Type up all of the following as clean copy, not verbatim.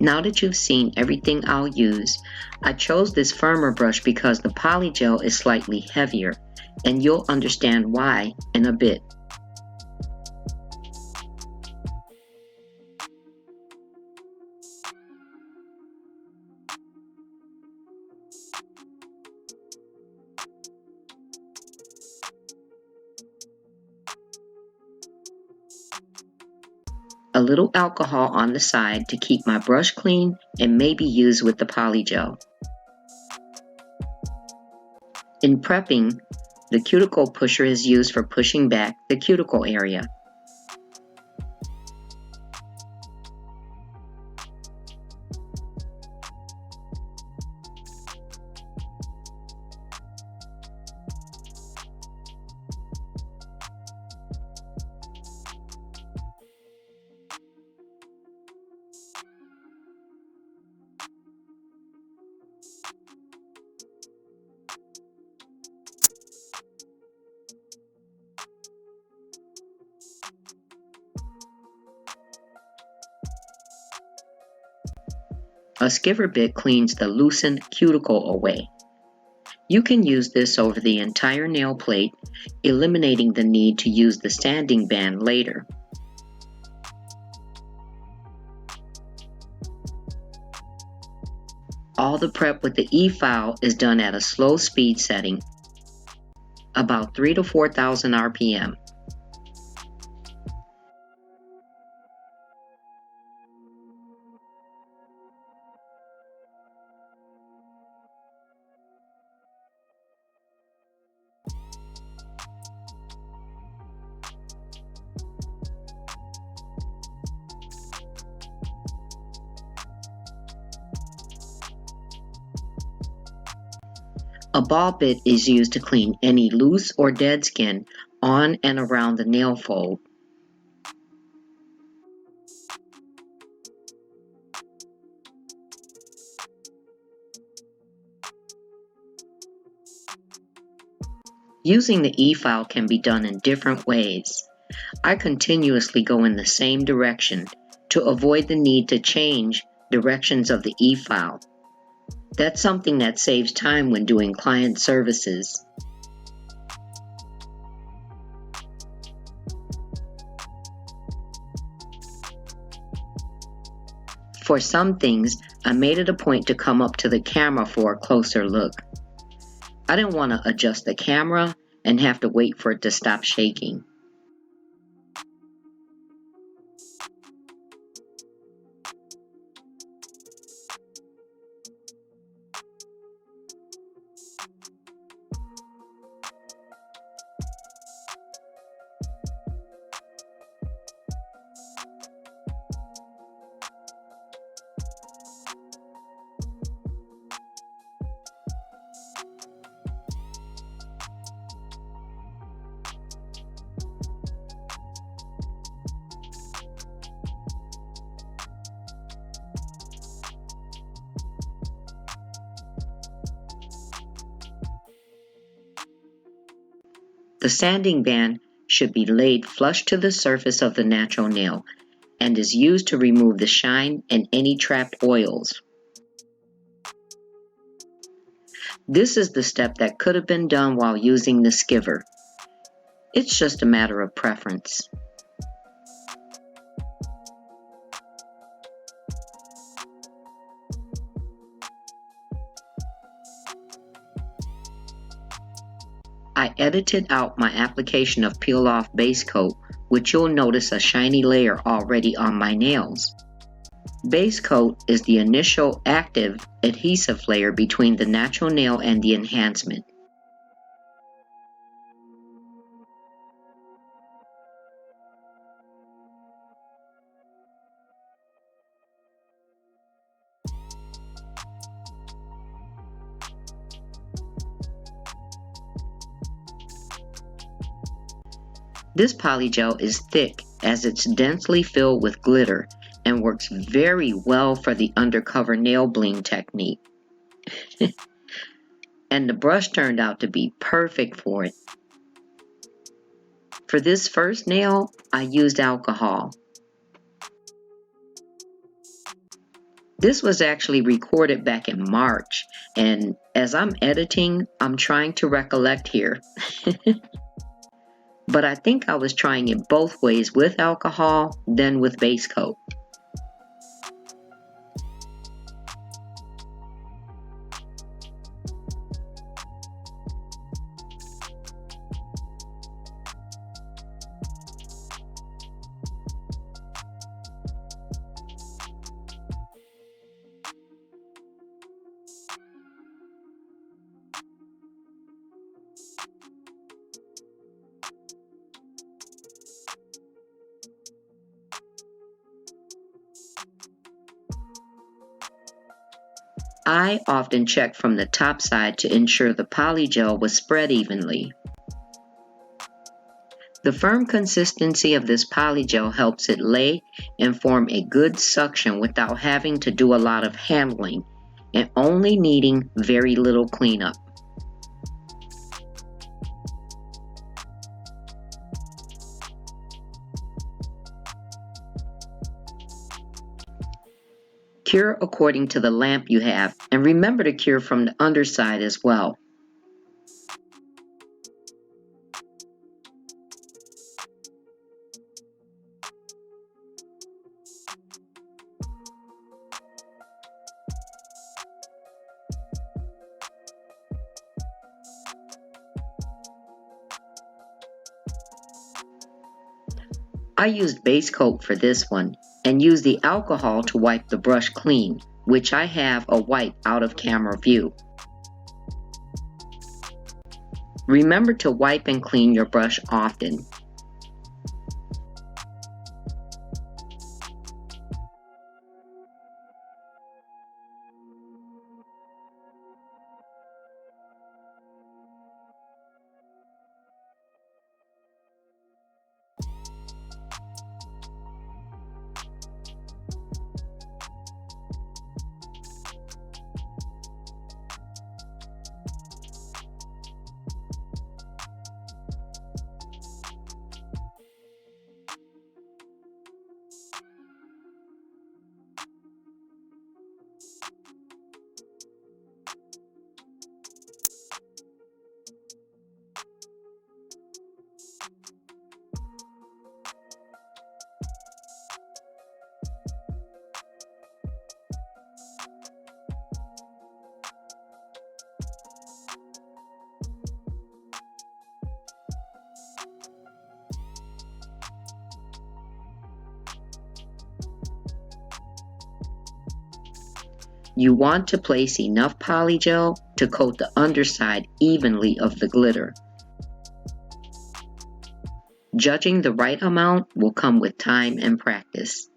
Now that you've seen everything I'll use, I chose this firmer brush because the Polygel is slightly heavier, and you'll understand why in a bit. A little alcohol on the side to keep my brush clean and maybe use with the Polygel. In prepping, the cuticle pusher is used for pushing back the cuticle area. A skiver bit cleans the loosened cuticle away. You can use this over the entire nail plate, eliminating the need to use the sanding band later. All the prep with the E-file is done at a slow speed setting, about 3,000 to 4,000 RPM. A ball bit is used to clean any loose or dead skin on and around the nail fold. Using the E-file can be done in different ways. I continuously go in the same direction to avoid the need to change directions of the E-file. That's something that saves time when doing client services. For some things, I made it a point to come up to the camera for a closer look. I didn't want to adjust the camera and have to wait for it to stop shaking. The sanding band should be laid flush to the surface of the natural nail and is used to remove the shine and any trapped oils. This is the step that could have been done while using the skiver. It's just a matter of preference. I edited out my application of peel-off base coat, which you'll notice a shiny layer already on my nails. Base coat is the initial active adhesive layer between the natural nail and the enhancement. This polygel is thick as it's densely filled with glitter and works very well for the undercover nail bling technique. And the brush turned out to be perfect for it. For this first nail, I used alcohol. This was actually recorded back in March, and as I'm editing, I'm trying to recollect here. But I think I was trying it both ways, with alcohol, then with base coat. I often check from the top side to ensure the polygel was spread evenly. The firm consistency of this polygel helps it lay and form a good suction without having to do a lot of handling and only needing very little cleanup. Cure according to the lamp you have, and remember to cure from the underside as well. I used base coat for this one and used the alcohol to wipe the brush clean, which I have a wipe out of camera view. Remember to wipe and clean your brush often. You want to place enough polygel to coat the underside evenly of the glitter. Judging the right amount will come with time and practice.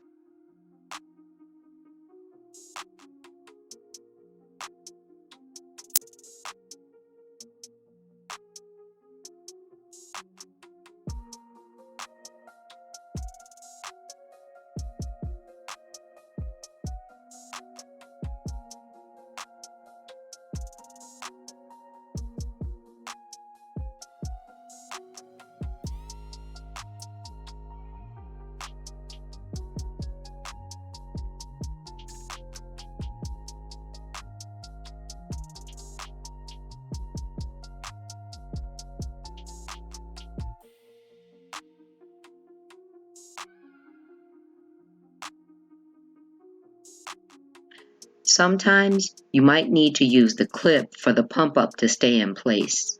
Sometimes you might need to use the clip for the pump up to stay in place.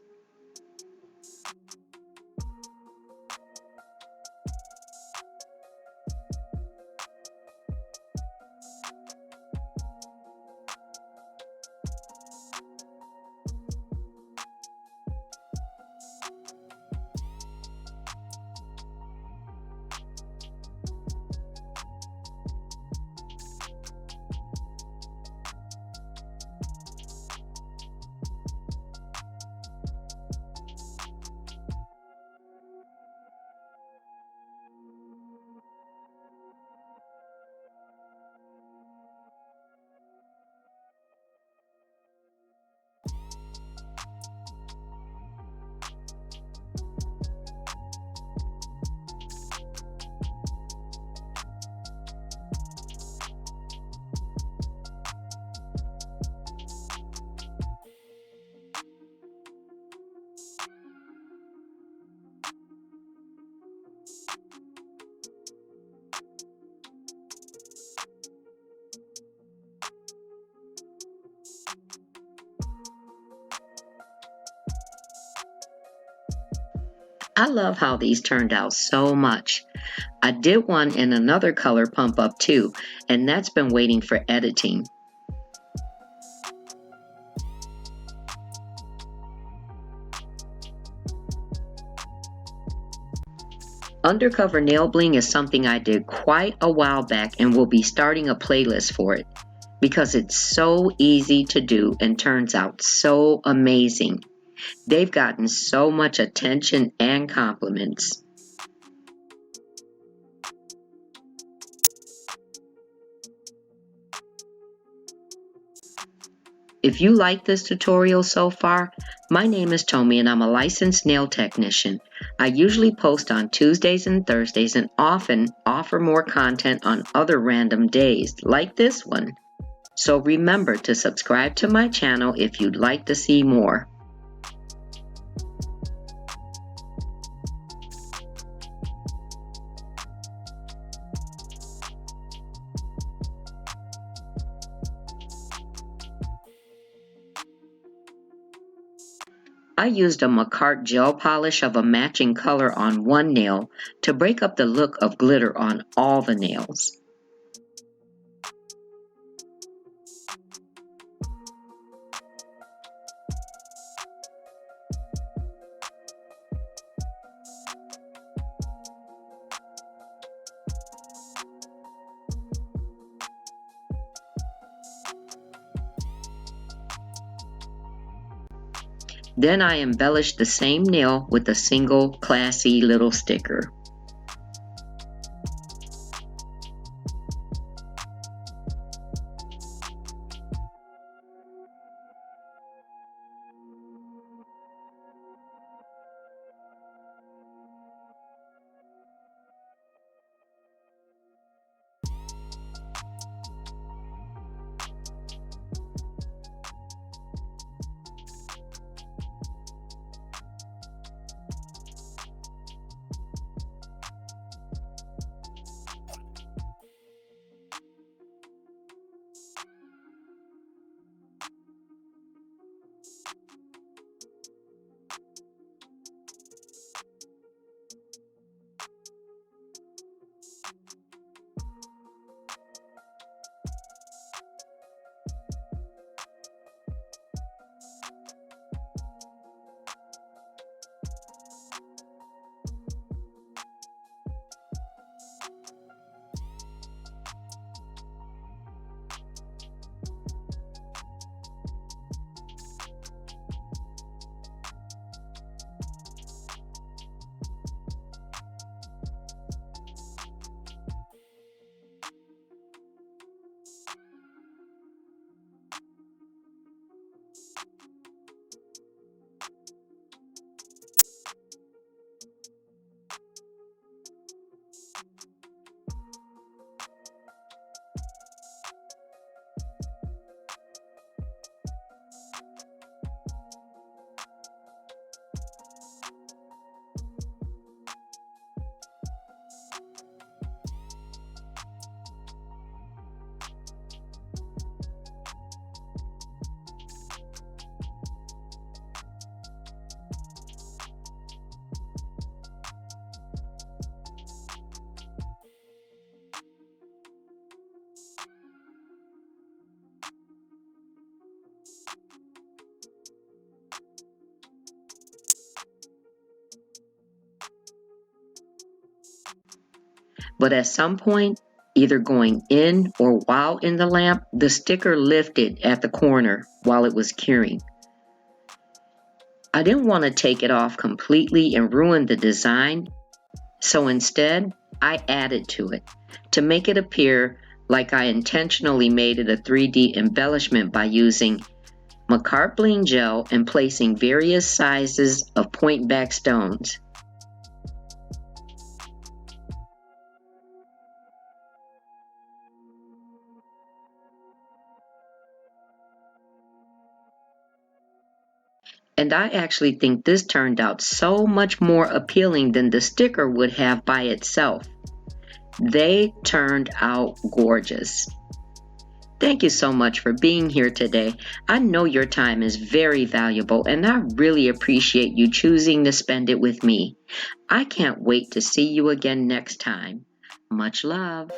I love how these turned out so much. I did one in another color pump up too, and that's been waiting for editing. Undercover nail bling is something I did quite a while back and will be starting a playlist for it because it's so easy to do and turns out so amazing. They've gotten so much attention and compliments. If you like this tutorial so far, my name is Tomi and I'm a licensed nail technician. I usually post on Tuesdays and Thursdays and often offer more content on other random days, like this one. So remember to subscribe to my channel if you'd like to see more. I used a Makartt gel polish of a matching color on one nail to break up the look of glitter on all the nails. Then I embellished the same nail with a single classy little sticker. But at some point, either going in or while in the lamp, the sticker lifted at the corner while it was curing. I didn't want to take it off completely and ruin the design, so instead, I added to it to make it appear like I intentionally made it a 3D embellishment by using Makartt Bling gel and placing various sizes of point-back stones. And I actually think this turned out so much more appealing than the sticker would have by itself. They turned out gorgeous. Thank you so much for being here today. I know your time is very valuable and I really appreciate you choosing to spend it with me. I can't wait to see you again next time. Much love.